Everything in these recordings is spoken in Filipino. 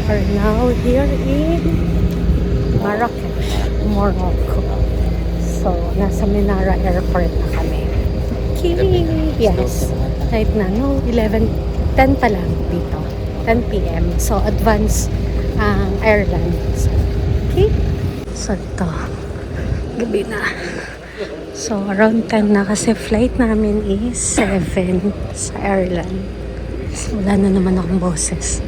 are now here in Marrakech, Morocco. So, nasa Menara Airport na kami. Okay, yes. Right na, no? 10 pa lang dito. 10 p.m. So, advance ang airlines. Okay? So, ito. Gabi na. So, around 10 na kasi flight namin is 7 sa airline. So, wala na naman akong boses.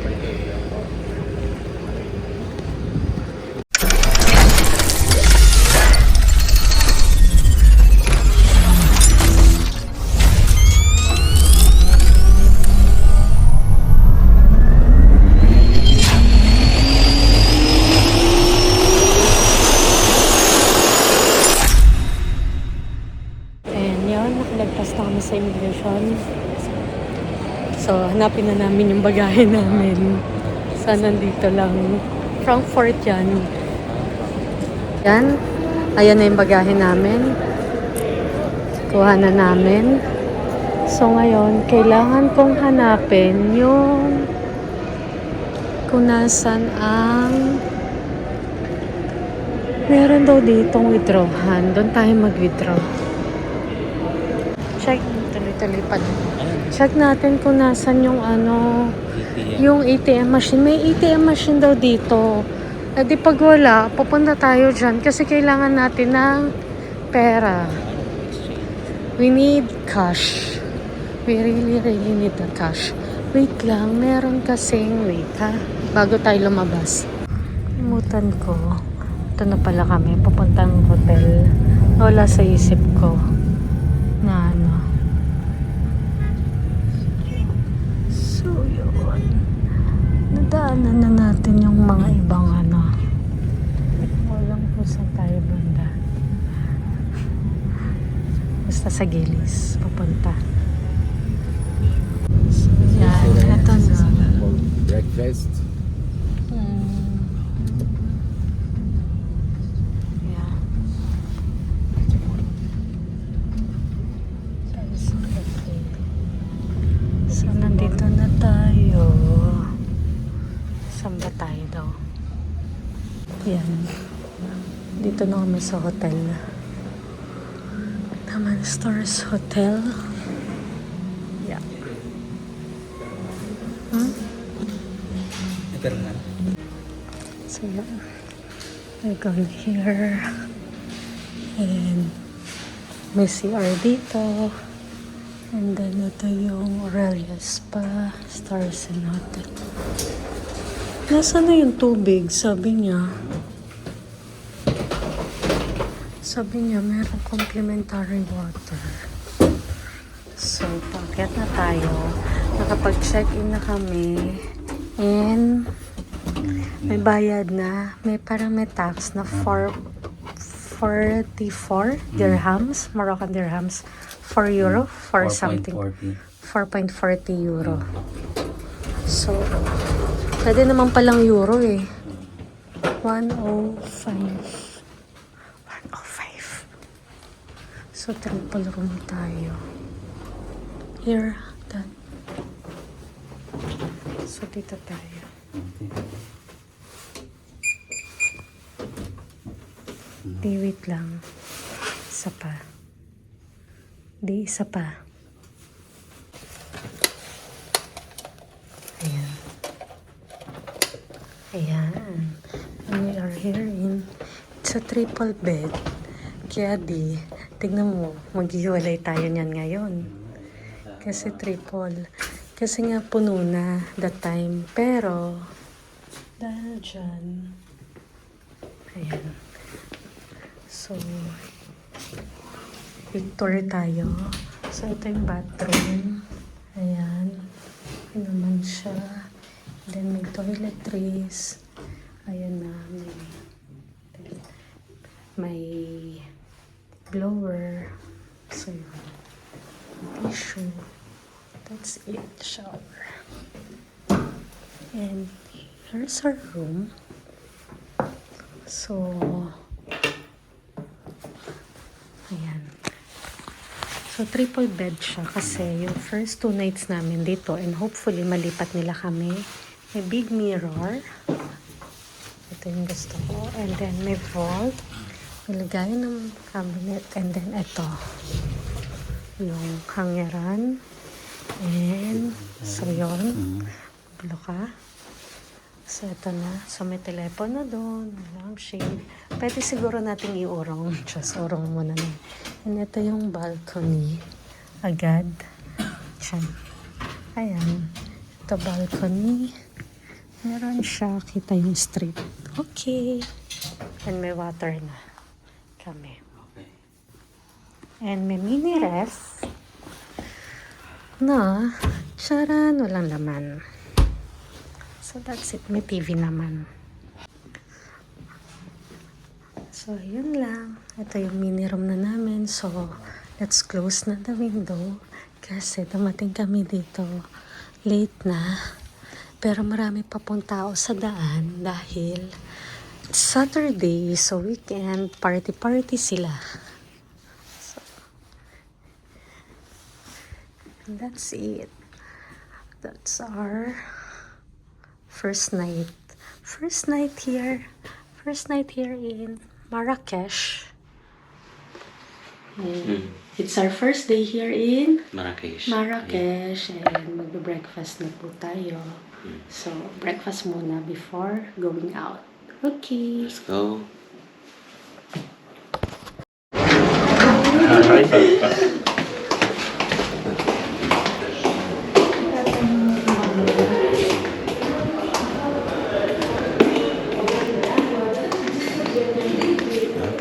Nakalagpas na kami sa immigration. So, hanapin na namin yung bagahe namin. Sana nandito lang. Frankfurt yan. Yan. Ayan na yung bagahe namin. Kuha na namin. So, ngayon, kailangan kong hanapin yung kung nasan ang meron daw ditong withdrawhan. Doon tayo mag-withdraw. Check, tuloy-tuloy pa. Check natin kung nasan yung yung ATM machine. May ATM machine daw dito. Eh di pag wala, pupunta tayo dyan kasi kailangan natin ng pera. We need cash. We really need the cash. Wait lang, meron kasing, wait ha, bago tayo lumabas. Imutan ko. Ito na pala kami, pupuntang hotel. Wala sa isip ko na so yun, nadaanan na natin yung mga ibang walang kung saan tayo banda, basta sa Gilis papunta. So yan, eto na breakfast. So, nandito na tayo. Saan ba tayo daw? Yan. Dito na kami sa hotel. Taman Stars Hotel. Yeah. So, yeah. We're going here. And may CR dito. And then, ito yung Aurelia Spa, Stars and Hotel. Nasaan na yung tubig? Sabi niya. Meron complimentary water. So, paakyat na tayo. Nakapag-check-in na kami. And, may bayad na. Parang may tax na 44 dirhams, Moroccan dirhams. 4 euro for something. 4.40 euro. So, pwede naman palang euro eh. 105. So, triple room tayo. Here, that. So, dito tayo. Wait lang. Isa pa. Isa pa. Ayan. And we are here in, it's a triple bed. Kaya tignan mo, maghihiwalay tayo niyan ngayon. Kasi triple. Kasi nga puno na that time. Pero, dahil dyan, ayan. So, tour tayo. So, ito yung bathroom. Ayan. Ayan naman siya. Then, may toiletries. Ayan na. May blower. So, yun. Tissue. That's it. Shower. And, here's our room. So, ayan. So, triple bed siya kasi yung first 2 nights namin dito and hopefully malipat nila kami May big mirror. Ito yung gusto ko. And then may vault. Ilagay ng cabinet. And then ito. Yung hangeran. And so yun. Bulo ka. So ito na. So may telepono doon. Lampshade. Pwede siguro nating iurong. Just urong muna na. And ito yung balcony. Agad. Diyan. Ayan. Ito balcony. Meron siya. Kita yung street. Okay. And may water na. Kami. Okay. And may mini ref. Na, charan, walang laman. So that's it. May TV naman. So yun lang. Ito yung mini room na namin. So let's close na the window. Kasi dumating kami dito. Late na. Pero marami pa pong tao sa daan dahil Saturday, so weekend, party sila. So, and that's it. That's our first night. First night here in Marrakesh. And it's our first day here in Marrakesh. Marrakesh. And magbe-breakfast na po tayo. So, breakfast muna before going out. Okay. Let's go.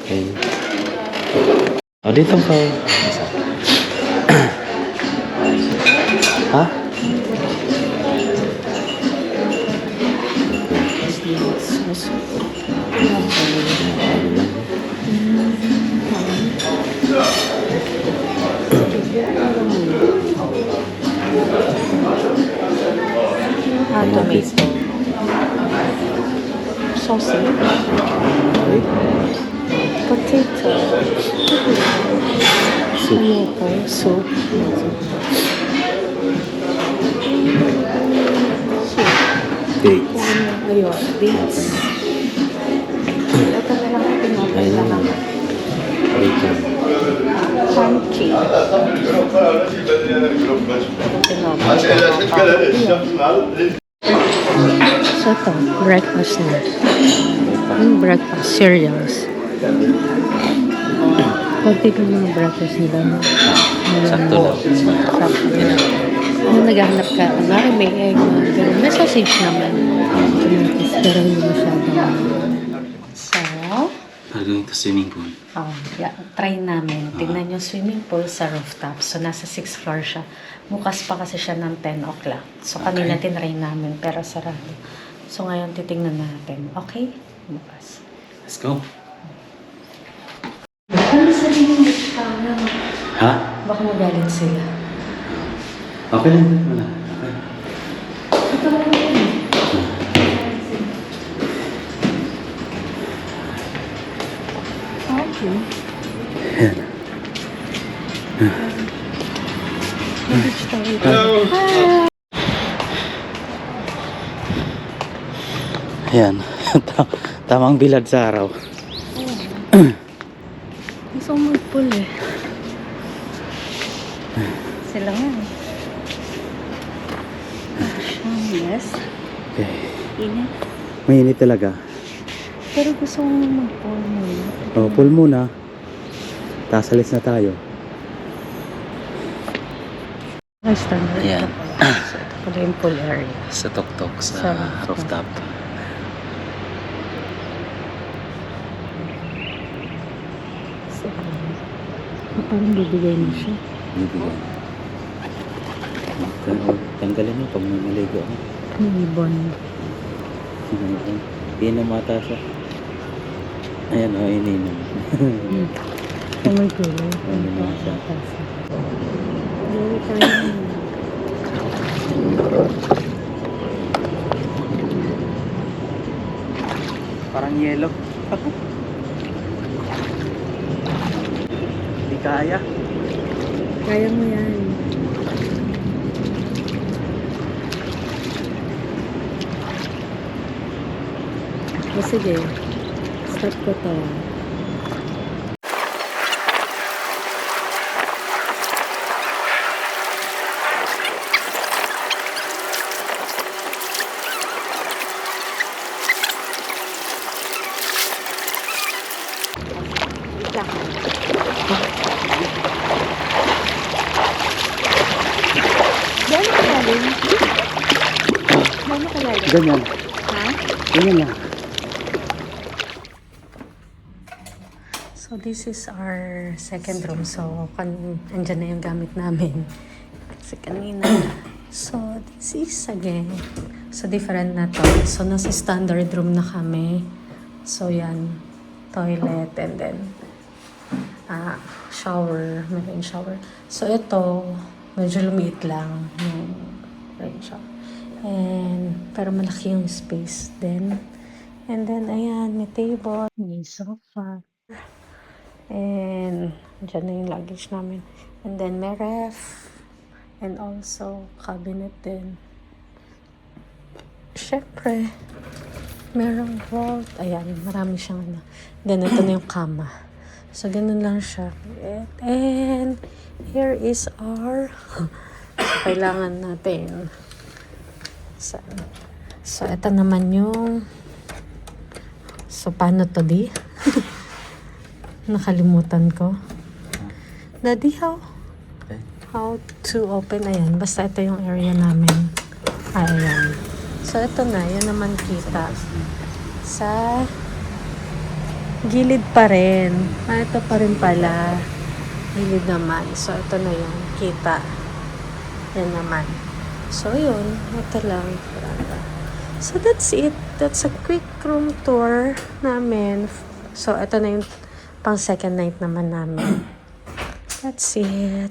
Okay. Oh, dito ka. Ha? Tomato. Sausage. Potato. Soup. Dates. Ayun, dates. Ito na lang ang pinapailangan. Bacon. Pancake. So ito, breakfast na. Yung breakfast, cereals. Kunti ko yung breakfast nila. Sakto lang. Sakto lang. Kung naghahanap ka, may egg, mga ganun. May sausage naman. Tomatis, pero hindi masyadong. So, Going to swimming pool. yeah, try namin. Tignan yung swimming pool sa rooftop. So, nasa 6th floor siya. Bukas pa kasi siya ng 10 o'clock. So, kanina tinry namin, pero sarado. So, ngayon titignan natin. Okay? Bukas. Let's go. Ano sabihin mo siya? Ha? Baka magalit sila. Okay lang. Wala. Okay. Ito lang yun. Okay. Ayan. Tamang bilad sa araw. Gusto ko mag-pool eh. Sila nga eh. Yes. Okay. Init. Mainit talaga. Pero gusto ko mag-pool muna. Oh, pool muna. Tapos alis na tayo. Standard. Ayan. So, ito pala yung pool area. Sa tuktok Sa sa rooftop. So, parang bibigay na siya. Bibigyan. Tanggalin mo pag may maligo. May ibon. Inom ata siya. Ayan o, ininom. Kung may kulay. Ano na siya. Very tiny. Parang yellow. Hindi kaya. Kaya mo yan. O sige, stop ko to. Gano'n kalalim? Gano'n kalalim? Ganyan. Ha? Ganyan lang. So, this is our second room. So, andyan na yung gamit namin. Kasi kanina. So, this is again. So, different na to. So, nasa standard room na kami. So, yan. Toilet and then shower. May shower. So, ito, medyo lumiit lang yung rain shower. Pero malaki yung space din. And then, ayan, may table, may sofa. And dyan na yung luggage namin. And then may ref. And also cabinet din. Syempre, merong vault. Ayan, marami siyang ano. Then ito na yung kama. So, ganun lang siya. And here is our kailangan natin. So, ito naman yung paano to di? Nakalimutan ko. Daddy, how to open? Ayan, basta ito yung area namin. Ayan. So, ito na. Yan naman kita. Sa gilid pa rin. Ito pa rin pala. Gilid naman. So, ito na yung kita. Yan naman. So, yun. Ito lang. So, that's it. That's a quick room tour namin. So, ito na yung pang second night naman namin. That's it.